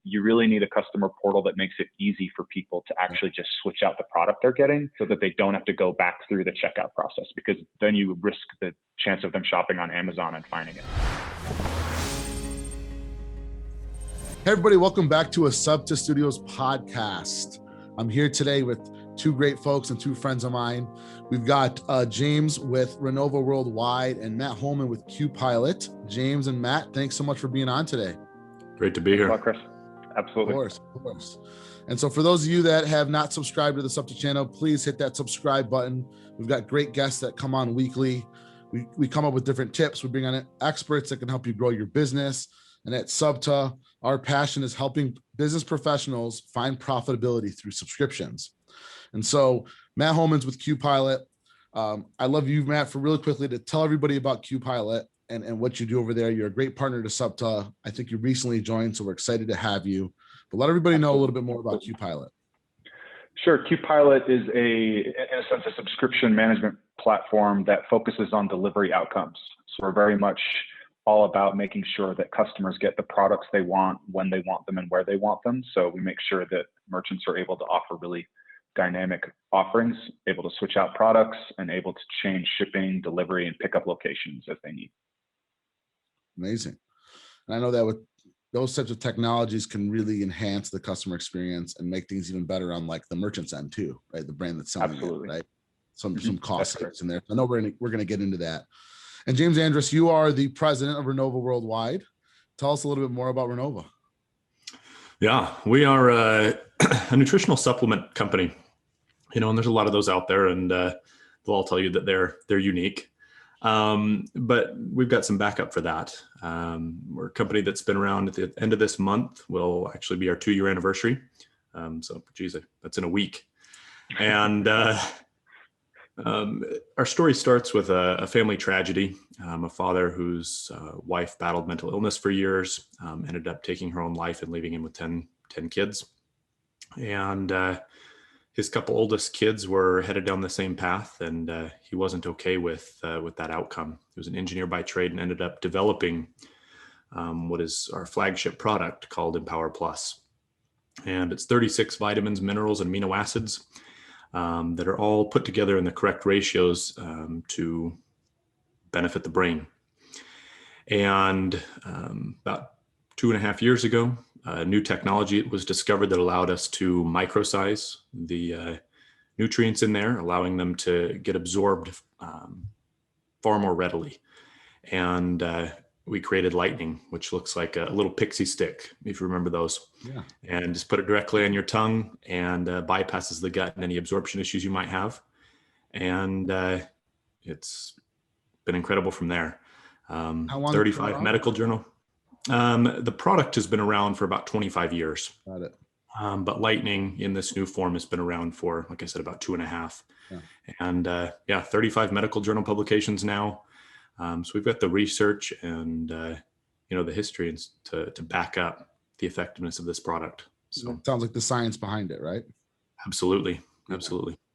you really need a customer portal that makes it easy for people to actually just switch out the product they're getting so that they don't have to go back through the checkout process, because then you risk the chance of them shopping on Amazon and finding it. Hey everybody, welcome back to a SUBTA Studios podcast. I'm here today with two great folks and two friends of mine. We've got James with Renova Worldwide and Matt Holman with QPilot. James and Matt, thanks so much for being on today. Great to be here. Well, Chris. Absolutely. Of course. And so for those of you that have not subscribed to the SUBTA channel, please hit that subscribe button. We've got great guests that come on weekly. We come up with different tips. We bring on experts that can help you grow your business. And at SUBTA, our passion is helping business professionals find profitability through subscriptions. And so Matt Holman's with QPilot. I love you, Matt, for really quickly to tell everybody about QPilot and what you do over there. You're a great partner to SUBTA. I think you recently joined, so we're excited to have you. But let everybody know a little bit more about QPilot. Sure. QPilot is in a sense, a subscription management platform that focuses on delivery outcomes. So we're very much all about making sure that customers get the products they want, when they want them, and where they want them. So we make sure that merchants are able to offer really dynamic offerings, able to switch out products, and able to change shipping, delivery, and pickup locations as they need. Amazing. And I know that with those types of technologies can really enhance the customer experience and make things even better on like the merchant's end too, right? The brand that's selling it, right? Some cost savings in there. I know we're going to get into that. And James Andrus, you are the president of Renova Worldwide. Tell us a little bit more about Renova. Yeah, we are a nutritional supplement company, and there's a lot of those out there, and they'll all tell you that they're unique. But we've got some backup for that. We're a company that's been around. At the end of this month will actually be our 2-year anniversary. That's in a week. And our story starts with a family tragedy. A father whose wife battled mental illness for years, ended up taking her own life and leaving him with 10 kids. And his couple oldest kids were headed down the same path, and he wasn't okay with that outcome. He was an engineer by trade and ended up developing what is our flagship product called Empower Plus. And it's 36 vitamins, minerals, and amino acids that are all put together in the correct ratios to benefit the brain. And about 2.5 years ago, new technology was discovered that allowed us to microsize the nutrients in there, allowing them to get absorbed far more readily. And we created Lightning, which looks like a little pixie stick, if you remember those. Yeah. And just put it directly on your tongue and bypasses the gut and any absorption issues you might have. And it's been incredible from there. How long? 35 medical journal. The product has been around for about 25 years. Got it. But Lightning in this new form has been around for, like I said, about 2.5. Yeah. And 35 medical journal publications now. So we've got the research and the history to back up the effectiveness of this product. So it sounds like the science behind it, right? Absolutely.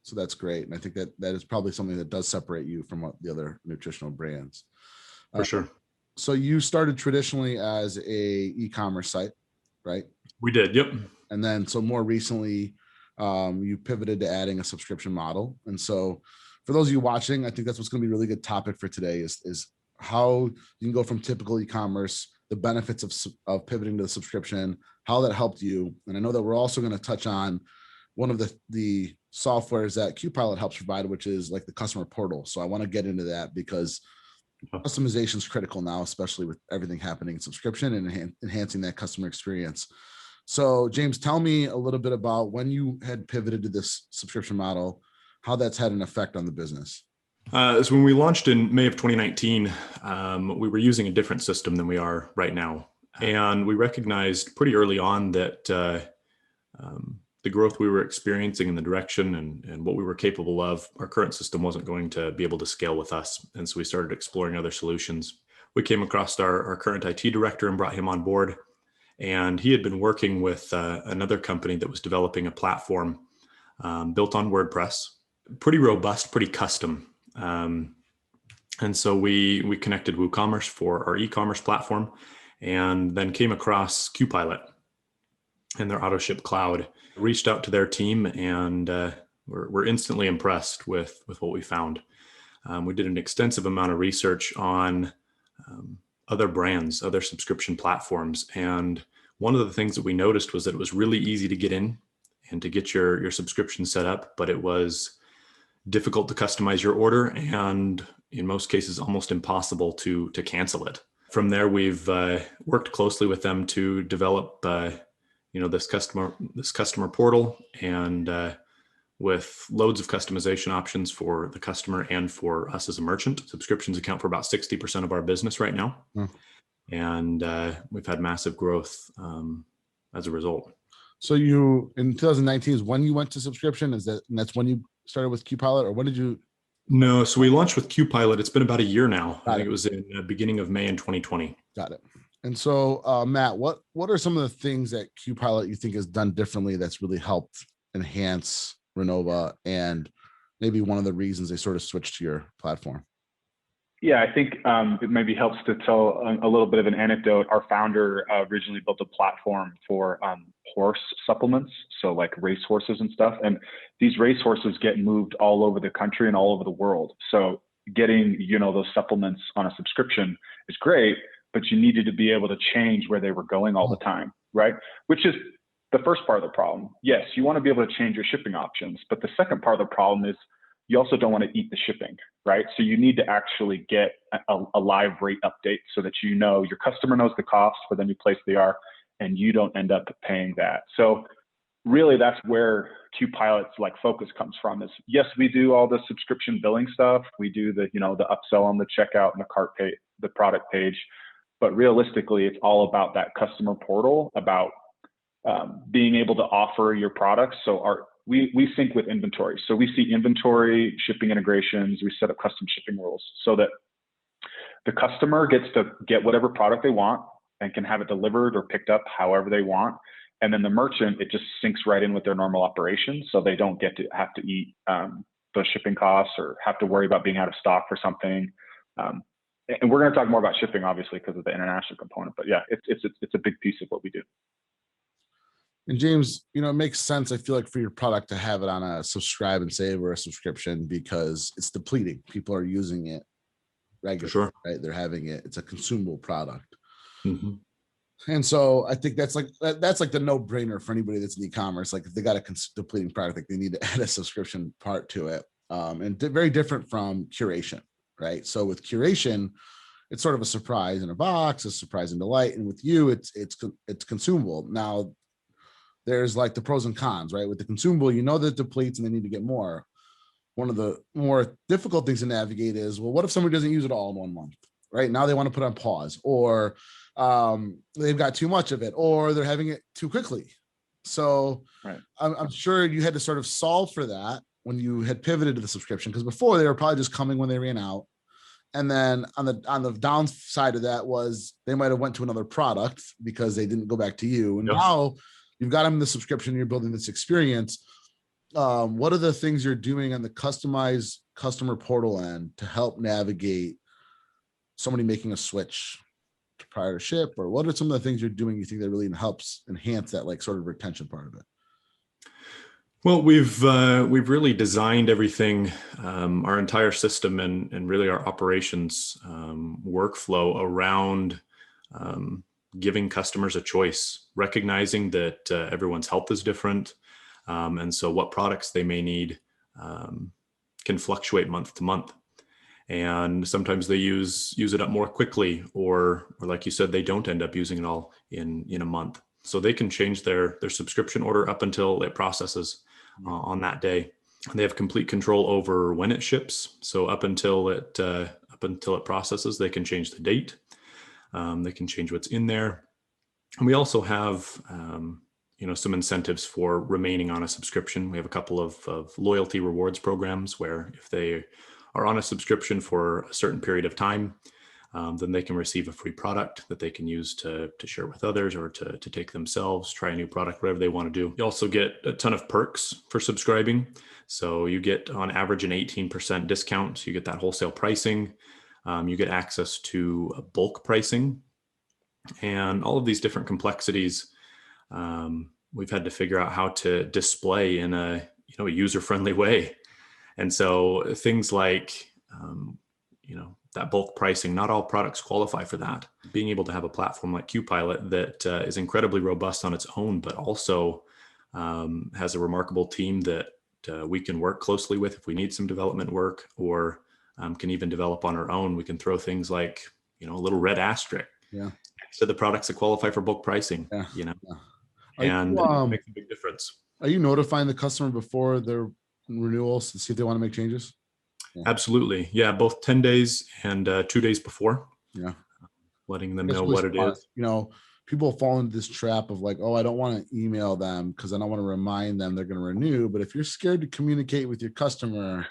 So that's great, and I think that is probably something that does separate you from the other nutritional brands. For sure. So you started traditionally as a e-commerce site, right? We did. Yep. And then so more recently, you pivoted to adding a subscription model. And so for those of you watching, I think that's what's going to be a really good topic for today is how you can go from typical e-commerce, the benefits of pivoting to the subscription, how that helped you. And I know that we're also going to touch on one of the softwares that QPilot helps provide, which is like the customer portal. So I want to get into that because customization is critical now, especially with everything happening in subscription and enhancing that customer experience. So James, tell me a little bit about when you had pivoted to this subscription model, how that's had an effect on the business. So when we launched in May of 2019, we were using a different system than we are right now. And we recognized pretty early on that the growth we were experiencing in the direction and what we were capable of, our current system wasn't going to be able to scale with us. And so we started exploring other solutions. We came across our current IT director and brought him on board. And he had been working with another company that was developing a platform built on WordPress, pretty robust, pretty custom. And so we connected WooCommerce for our e-commerce platform and then came across QPilot. and their auto ship cloud. Reached out to their team, and we're instantly impressed with what we found. We did an extensive amount of research on other brands, other subscription platforms. And one of the things that we noticed was that it was really easy to get in and to get your subscription set up, but it was difficult to customize your order, and in most cases, almost impossible to cancel it. From there, we've worked closely with them to develop this customer portal, and with loads of customization options for the customer and for us as a merchant. Subscriptions account for about 60% of our business right now. And we've had massive growth as a result. So you, in 2019 is when you went to subscription? And that's when you started with QPilot, or when did you? No, so we launched with QPilot. It's been about a year now. I think it was in the beginning of May in 2020. Got it. And so, Matt, what are some of the things that QPilot you think has done differently that's really helped enhance Renova, and maybe one of the reasons they sort of switched to your platform? Yeah, I think it maybe helps to tell a little bit of an anecdote. Our founder originally built a platform for horse supplements, so like racehorses and stuff. And these racehorses get moved all over the country and all over the world. So getting, those supplements on a subscription is great, but you needed to be able to change where they were going all the time, right? Which is the first part of the problem. Yes, you want to be able to change your shipping options, but the second part of the problem is you also don't want to eat the shipping, right? So you need to actually get a live rate update so that your customer knows the cost for the new place they are, and you don't end up paying that. So really that's where QPilot's focus comes from is, yes, we do all the subscription billing stuff. We do the upsell on the checkout and the cart page, the product page, but realistically it's all about that customer portal, about being able to offer your products. So we sync with inventory. So we see inventory, shipping integrations, we set up custom shipping rules so that the customer gets to get whatever product they want and can have it delivered or picked up however they want. And then the merchant, it just syncs right in with their normal operations. So they don't have to eat those shipping costs or have to worry about being out of stock for something. And we're going to talk more about shipping, obviously, because of the international component. But yeah, it's a big piece of what we do. And James, it makes sense, I feel like, for your product to have it on a subscribe and save or a subscription, because it's depleting. People are using it regularly, sure. Right? They're having it. It's a consumable product. Mm-hmm. And so I think that's like the no-brainer for anybody that's in e-commerce. Like if they got a depleting product, like they need to add a subscription part to it. And very different from curation, right? So with curation, it's sort of a surprise in a box, a surprise and delight. And with you, it's consumable. Now, there's like the pros and cons, right? With the consumable, that it depletes and they need to get more. One of the more difficult things to navigate is, well, what if somebody doesn't use it all in 1 month, right? Now they want to put on pause, or they've got too much of it, or they're having it too quickly. So right. I'm sure you had to sort of solve for that when you had pivoted to the subscription, because before they were probably just coming when they ran out. And then on the downside of that was they might have went to another product because they didn't go back to you. And now you've got them in the subscription, you're building this experience. What are the things you're doing on the customized customer portal end to help navigate somebody making a switch to prior to ship? Or what are some of the things you're doing you think that really helps enhance that sort of retention part of it? Well, we've really designed everything, our entire system and really our operations workflow around giving customers a choice, recognizing that everyone's health is different. And so what products they may need can fluctuate month to month. And sometimes they use it up more quickly, or like you said, they don't end up using it all in a month. So they can change their subscription order up until it processes on that day. They have complete control over when it ships. So up until it processes, they can change the date. They can change what's in there. And we also have, some incentives for remaining on a subscription. We have a couple of loyalty rewards programs where if they are on a subscription for a certain period of time, then they can receive a free product that they can use to share with others or to take themselves, try a new product, whatever they want to do. You also get a ton of perks for subscribing. So you get on average an 18% discount. So you get that wholesale pricing. You get access to bulk pricing, and all of these different complexities we've had to figure out how to display in a user-friendly way. And so things like that bulk pricing, not all products qualify for that. Being able to have a platform like QPilot that is incredibly robust on its own, but also has a remarkable team that we can work closely with if we need some development work, or can even develop on our own. We can throw things like a little red asterisk to the products that qualify for bulk pricing. Yeah. And it makes a big difference. Are you notifying the customer before their renewals to see if they want to make changes? Yeah. Absolutely. Yeah. Both 10 days and 2 days before. Yeah. Letting them know what it is. People fall into this trap of like, oh, I don't want to email them because I don't want to remind them they're going to renew. But if you're scared to communicate with your customer,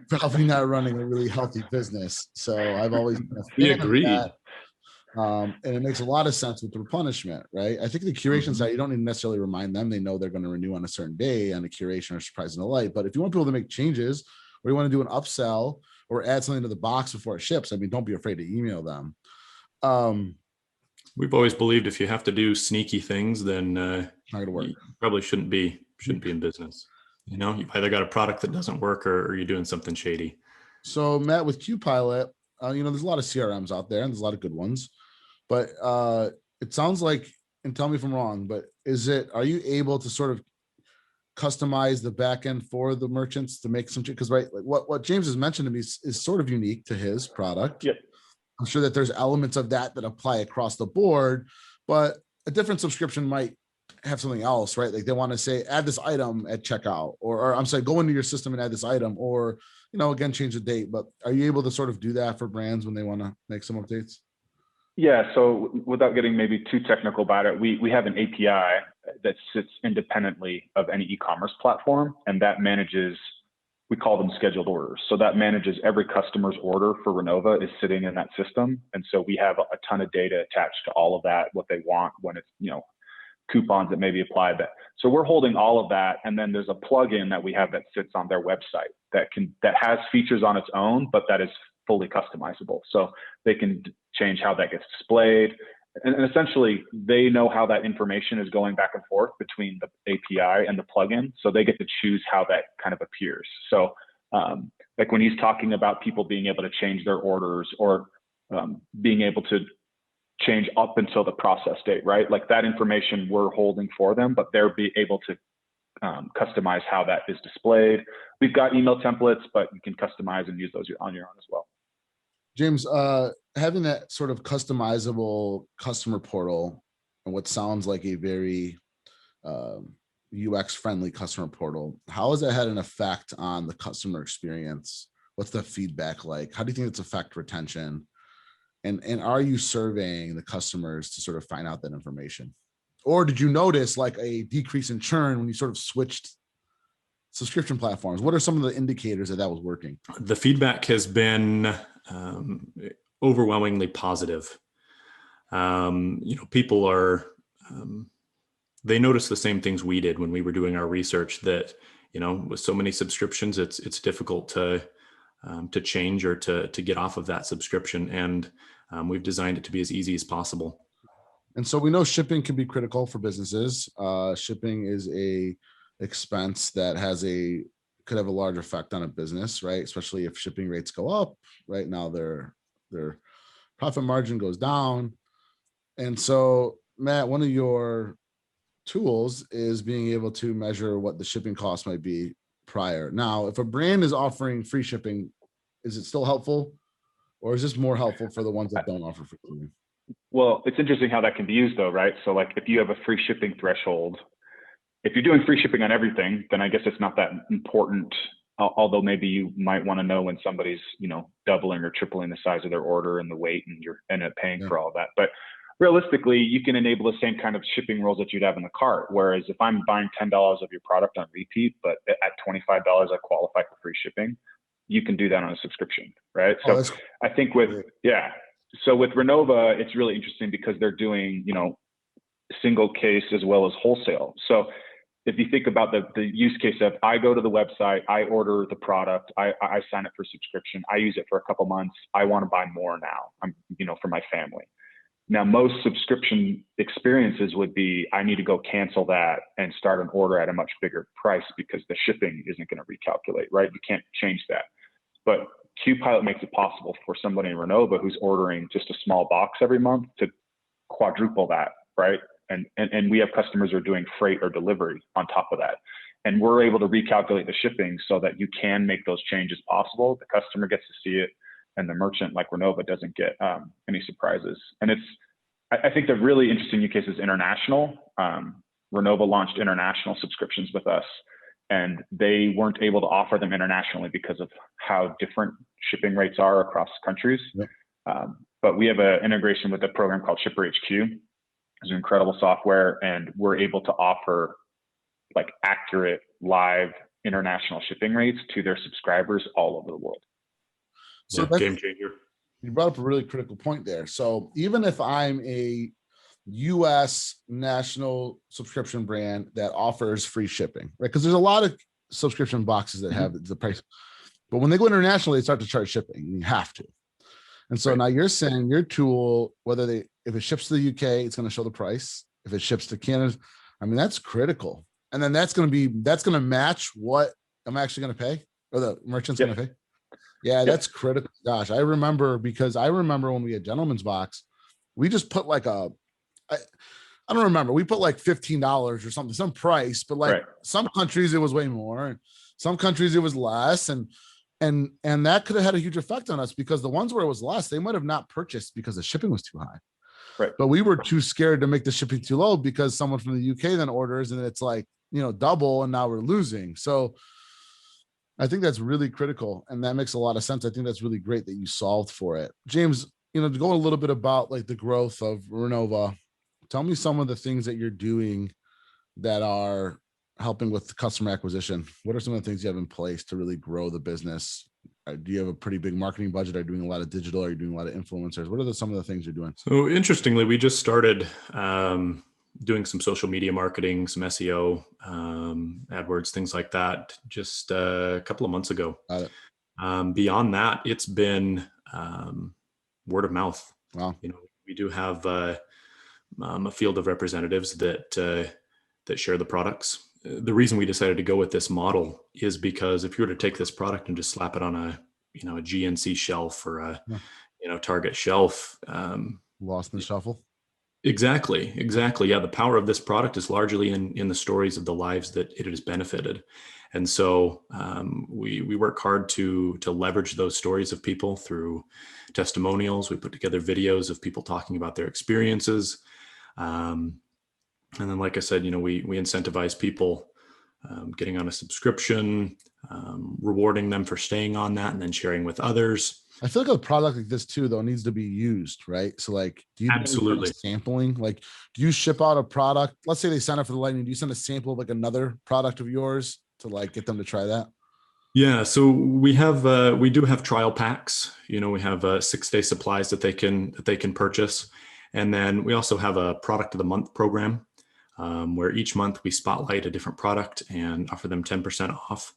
probably not running a really healthy business. So I've always been a fan We agree. of that. And it makes a lot of sense with the replenishment, right? I think the curation side, you don't need to necessarily remind them. They know they're going to renew on a certain day on a curation or surprise and delight. But if you want people to make changes, or you want to do an upsell or add something to the box before it ships, I mean, don't be afraid to email them. We've always believed if you have to do sneaky things, then not going to work. You probably shouldn't be in business. You've either got a product that doesn't work or you're doing something shady. So Matt, with QPilot, there's a lot of CRMs out there and there's a lot of good ones, but it sounds like, and tell me if I'm wrong, but are you able to sort of customize the back end for the merchants to make some, because right, like what James has mentioned to me is sort of unique to his product. Yep. I'm sure that there's elements of that apply across the board, but a different subscription might have something else, right? Like they want to say, add this item at checkout, or I'm sorry, go into your system and add this item, or, again, change the date. But are you able to sort of do that for brands when they want to make some updates? Yeah. So without getting maybe too technical about it, we have an API that sits independently of any e-commerce platform, and that manages, we call them scheduled orders. So that manages every customer's order for Renova is sitting in that system. And so we have a ton of data attached to all of that, what they want, when it's, coupons that may be applied. So we're holding all of that. And then there's a plugin that we have that sits on their website that has features on its own, but that is fully customizable. So they can change how that gets displayed. And essentially, they know how that information is going back and forth between the API and the plugin. So they get to choose how that kind of appears. So like when he's talking about people being able to change their orders or being able to change up until the process date, right? Like that information we're holding for them, but they're able to customize how that is displayed. We've got email templates, but you can customize and use those on your own as well. James, having that sort of customizable customer portal and what sounds like a very UX friendly customer portal, how has that had an effect on the customer experience? What's the feedback like? How do you think it's affect retention? And are you surveying the customers to sort of find out that information? Or did you notice like a decrease in churn when you sort of switched subscription platforms? What are some of the indicators that was working? The feedback has been overwhelmingly positive. People are, they notice the same things we did when we were doing our research, that, with so many subscriptions, it's difficult to change or to get off of that subscription. And we've designed it to be as easy as possible. And so we know shipping can be critical for businesses. Shipping is a expense that could have a large effect on a business, right? Especially if shipping rates go up. Right now, their profit margin goes down. And so, Matt, one of your tools is being able to measure what the shipping cost might be prior. Now, if a brand is offering free shipping, is it still helpful, or is this more helpful for the ones that don't offer free shipping? Well, it's interesting how that can be used though, right? So like if you have a free shipping threshold, if you're doing free shipping on everything, then I guess it's not that important. Although maybe you might want to know when somebody's, doubling or tripling the size of their order and the weight, and you're end up paying for all of that. But realistically, you can enable the same kind of shipping rules that you'd have in the cart. Whereas if I'm buying $10 of your product on repeat, but at $25 I qualify for free shipping, you can do that on a subscription, right? So I think so with Renova, it's really interesting because they're doing, single case as well as wholesale. So if you think about the use case of, I go to the website, I order the product, I sign up for subscription, I use it for a couple months, I want to buy more now, for my family. Now, most subscription experiences would be, I need to go cancel that and start an order at a much bigger price because the shipping isn't going to recalculate, right? You can't change that. But QPilot makes it possible for somebody in Renova who's ordering just a small box every month to quadruple that, right? And we have customers who are doing freight or delivery on top of that. And we're able to recalculate the shipping so that you can make those changes possible. The customer gets to see it, and the merchant like Renova doesn't get any surprises. And I think the really interesting use case is international. Renova launched international subscriptions with us, and they weren't able to offer them internationally because of how different shipping rates are across countries. Yep. But we have an integration with a program called Shipper HQ. It's an incredible software, and we're able to offer like accurate live international shipping rates to their subscribers all over the world. So yeah, game changer. You brought up a really critical point there. So even if I'm a US national subscription brand that offers free shipping, right? Because there's a lot of subscription boxes that have the price, but when they go internationally, they start to charge shipping. You have to. And so now you're saying your tool, if it ships to the UK, it's going to show the price. If it ships to Canada, I mean, that's critical. And then that's going to match what I'm actually going to pay, or the merchant's going to pay. Yeah, that's critical. Gosh, I remember when we had Gentleman's Box, we just put like I don't remember. We put like $15 or something, some price, but like some countries it was way more, and some countries it was less, and that could have had a huge effect on us, because the ones where it was less, they might have not purchased because the shipping was too high. Right. But we were too scared to make the shipping too low because someone from the UK then orders, and it's like, double, and now we're losing. So I think that's really critical, and that makes a lot of sense. I think that's really great that you solved for it. James, to go a little bit about like the growth of Renova, tell me some of the things that you're doing that are helping with customer acquisition. What are some of the things you have in place to really grow the business? Do you have a pretty big marketing budget? Are you doing a lot of digital? Are you doing a lot of influencers? What are some of the things you're doing? So interestingly, we just started doing some social media marketing, some SEO, AdWords, things like that, just a couple of months ago. Got it. Beyond that, it's been word of mouth. Wow. We do have a field of representatives that share the products. The reason we decided to go with this model is because if you were to take this product and just slap it on a GNC shelf or a Target shelf, lost in the shuffle. Exactly. Yeah. The power of this product is largely in the stories of the lives that it has benefited. And so we work hard to leverage those stories of people through testimonials. We put together videos of people talking about their experiences. And then, like I said, we incentivize people getting on a subscription, rewarding them for staying on that, and then sharing with others. I feel like a product like this too, though, needs to be used, right? So like, do you absolutely do sampling? Like, do you ship out a product? Let's say they sign up for the Lightning. Do you send a sample of like another product of yours to like get them to try that? Yeah. So we do have trial packs. We have 6-day supplies that they can purchase. And then we also have a product of the month program where each month we spotlight a different product and offer them 10% off.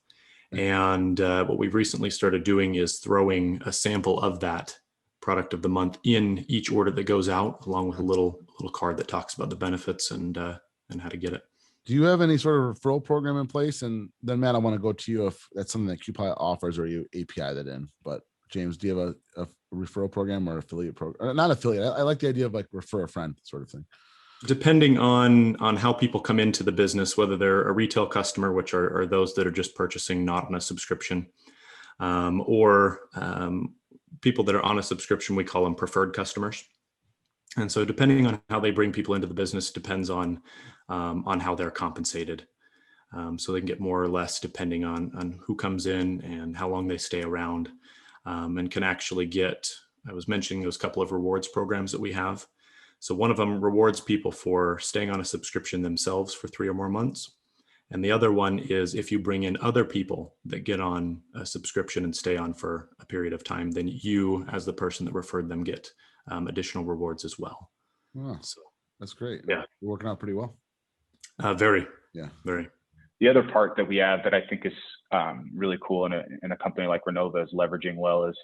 And what we've recently started doing is throwing a sample of that product of the month in each order that goes out, along with a little card that talks about the benefits and how to get it. Do you have any sort of referral program in place? And then, Matt, I want to go to you if that's something that QPilot offers or you API that in. But James, do you have a referral program or affiliate program? Or not affiliate. I like the idea of like refer a friend sort of thing. Depending on how people come into the business, whether they're a retail customer, which are those that are just purchasing not on a subscription, or people that are on a subscription, we call them preferred customers. And so depending on how they bring people into the business depends on how they're compensated. So they can get more or less depending on who comes in and how long they stay around, and can actually get, I was mentioning those couple of rewards programs that we have. So one of them rewards people for staying on a subscription themselves for 3 or more months. And the other one is if you bring in other people that get on a subscription and stay on for a period of time, then you, as the person that referred them, get additional rewards as well. Oh, so that's great. Yeah. You're working out pretty well. Very. Yeah. Very. The other part that we have that I think is really cool in a company like Renova is leveraging well is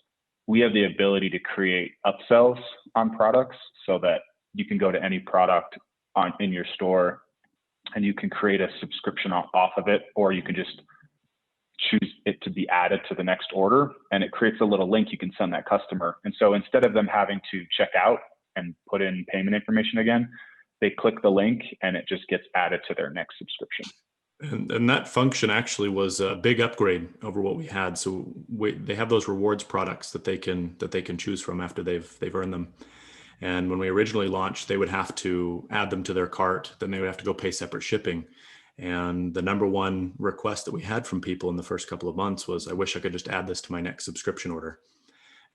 we have the ability to create upsells on products so that you can go to any product in your store and you can create a subscription off of it, or you can just choose it to be added to the next order, and it creates a little link you can send that customer. And so instead of them having to check out and put in payment information again, they click the link and it just gets added to their next subscription. And that function actually was a big upgrade over what we had. So they have those rewards products that they can choose from after they've earned them. And when we originally launched, they would have to add them to their cart. Then they would have to go pay separate shipping. And the number one request that we had from people in the first couple of months was, I wish I could just add this to my next subscription order.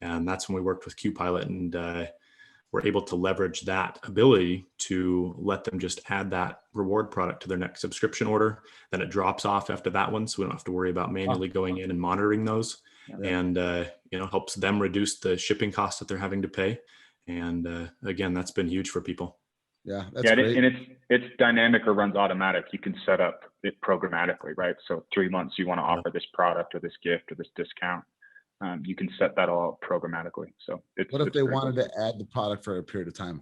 And that's when we worked with QPilot and we're able to leverage that ability to let them just add that reward product to their next subscription order. Then it drops off after that one, so we don't have to worry about manually going in and monitoring those. And helps them reduce the shipping costs that they're having to pay. And again, that's been huge for people. Yeah, that's great. And it's dynamic or runs automatic. You can set up it programmatically, right? So 3 months you want to offer this product or this gift or this discount. You can set that all up programmatically. So what if they wanted to add the product for a period of time?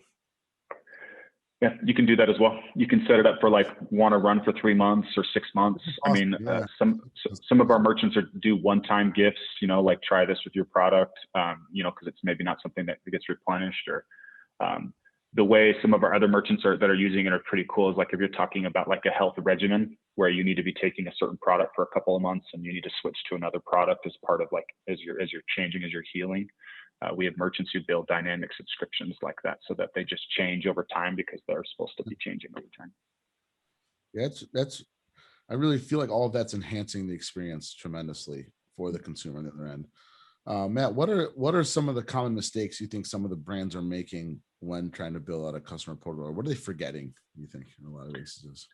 Yeah, you can do that as well. You can set it up for want to run for 3 months or 6 months. Awesome. I mean, some of our merchants do one-time gifts, like try this with your product, because it's maybe not something that gets replenished. Or the way some of our other merchants that are using it are pretty cool is if you're talking about a health regimen where you need to be taking a certain product for a couple of months and you need to switch to another product as part of as you're changing, as you're healing. We have merchants who build dynamic subscriptions like that so that they just change over time because they're supposed to be changing over time. Yeah, I really feel like all of that's enhancing the experience tremendously for the consumer on the other end. Matt, what are some of the common mistakes you think some of the brands are making when trying to build out a customer portal? Or what are they forgetting, you think, in a lot of cases?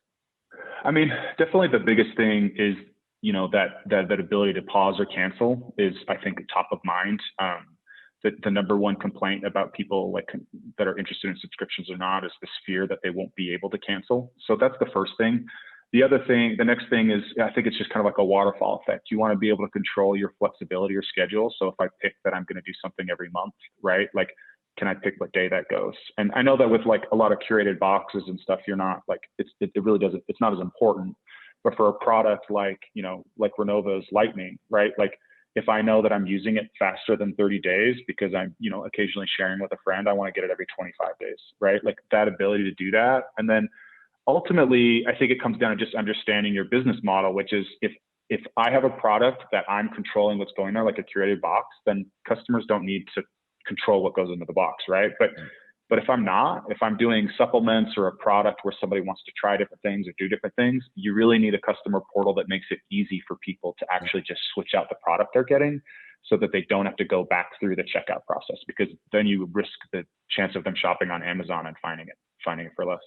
I mean, definitely the biggest thing is, that ability to pause or cancel is, I think, top of mind. The number one complaint about people that are interested in subscriptions or not is this fear that they won't be able to cancel. So that's the first thing. The next thing is, I think it's just kind of like a waterfall effect. You want to be able to control your flexibility or schedule. So if I pick that I'm going to do something every month, right? Can I pick what day that goes? And I know that with a lot of curated boxes and stuff, you're not it really doesn't, it's not as important. But for a product like Renovas Lightning, right? If I know that I'm using it faster than 30 days because I'm, occasionally sharing with a friend, I want to get it every 25 days, right? That ability to do that. And then ultimately, I think it comes down to just understanding your business model, which is if I have a product that I'm controlling what's going there, like a curated box, then customers don't need to control what goes into the box, right? But if I'm doing supplements or a product where somebody wants to try different things or do different things, you really need a customer portal that makes it easy for people to actually just switch out the product they're getting so that they don't have to go back through the checkout process, because then you risk the chance of them shopping on Amazon and finding it for less.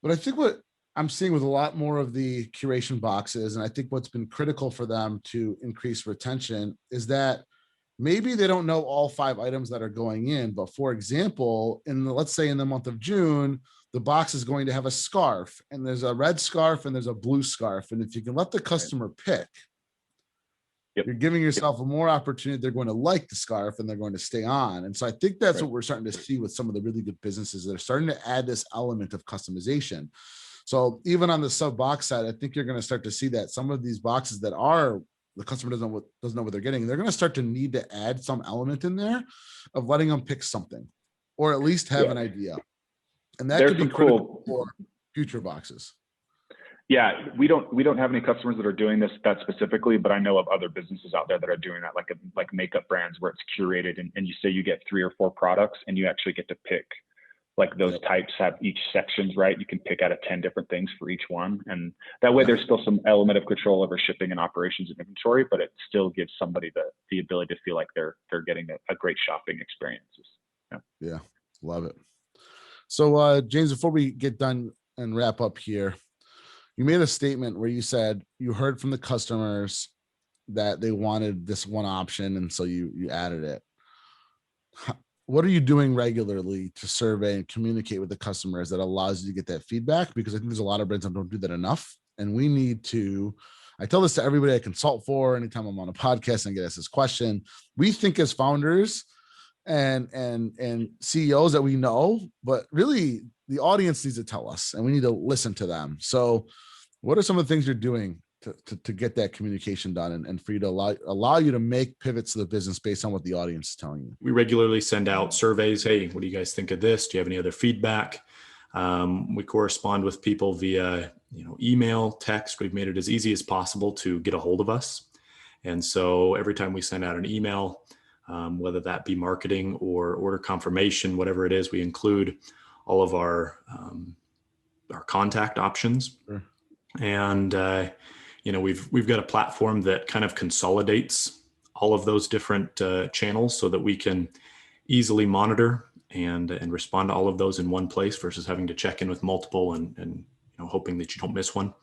But I think what I'm seeing with a lot more of the curation boxes, and I think what's been critical for them to increase retention, is that maybe they don't know all 5 items that are going in, but for example, let's say in the month of June, the box is going to have a scarf, and there's a red scarf and there's a blue scarf. And if you can let the customer pick, you're giving yourself a more opportunity. They're going to like the scarf and they're going to stay on. And so I think that's what we're starting to see with some of the really good businesses that are starting to add this element of customization. So even on the sub box side, I think you're going to start to see that some of these boxes that are the customer doesn't know what they're getting, they're going to start to need to add some element in there of letting them pick something, or at least have an idea. And that could be critical for future boxes. Yeah, we don't have any customers that are doing that specifically, but I know of other businesses out there that are doing that, like makeup brands where it's curated and you say you get 3 or 4 products and you actually get to pick. Those types have each sections, right? You can pick out of 10 different things for each one. And that way there's still some element of control over shipping and operations and inventory, but it still gives somebody the ability to feel like they're getting a great shopping experience. Yeah, love it. So James, before we get done and wrap up here, you made a statement where you said you heard from the customers that they wanted this one option, and so you added it. What are you doing regularly to survey and communicate with the customers that allows you to get that feedback? Because I think there's a lot of brands that don't do that enough. And we need to, I tell this to everybody I consult for, anytime I'm on a podcast and I get asked this question, we think as founders, and CEOs that we know, but really the audience needs to tell us, and we need to listen to them. So what are some of the things you're doing to get that communication done and for you to allow you to make pivots to the business based on what the audience is telling you? We regularly send out surveys. Hey, what do you guys think of this? Do you have any other feedback? We correspond with people via email, text. We've made it as easy as possible to get a hold of us. And so every time we send out an email, whether that be marketing or order confirmation, whatever it is, we include all of our contact options. Sure. And we've got a platform that kind of consolidates all of those different channels so that we can easily monitor and respond to all of those in one place versus having to check in with multiple and hoping that you don't miss one.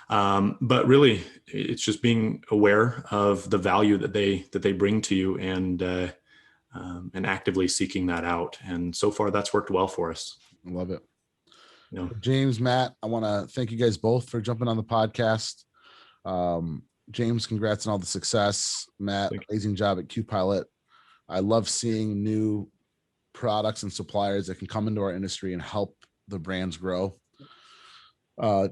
But really, it's just being aware of the value that they bring to you and actively seeking that out. And so far, that's worked well for us. I love it. James, Matt, I want to thank you guys both for jumping on the podcast. James, congrats on all the success. Matt, amazing job at QPilot. I love seeing new products and suppliers that can come into our industry and help the brands grow.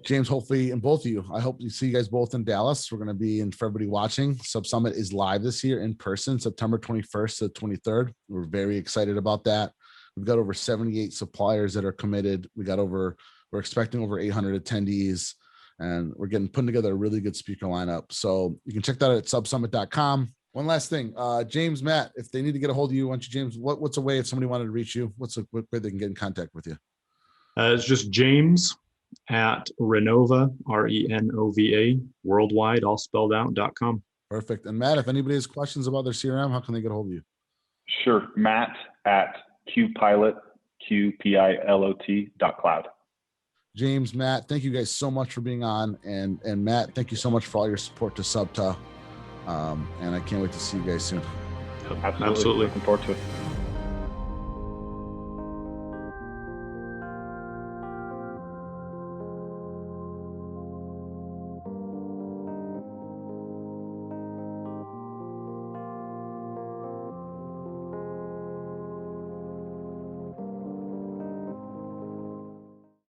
James, hopefully, and both of you, I hope you see you guys both in Dallas. We're going to be in, for everybody watching, SubSummit is live this year in person, September 21st to 23rd. We're very excited about that. We've got over 78 suppliers that are committed. We're expecting over 800 attendees, and we're putting together a really good speaker lineup. So you can check that out at subsummit.com. One last thing, James, Matt, if they need to get a hold of you, why don't you, James, what's a way if somebody wanted to reach you? What's a quick way they can get in contact with you? It's just James at Renova, Renova Worldwide, all spelled out, .com. Perfect. And Matt, if anybody has questions about their CRM, how can they get a hold of you? Sure. Matt at QPilot, QPilot.cloud. James, Matt, thank you guys so much for being on. And Matt, thank you so much for all your support to SUBTA. And I can't wait to see you guys soon. Absolutely. Looking forward to it.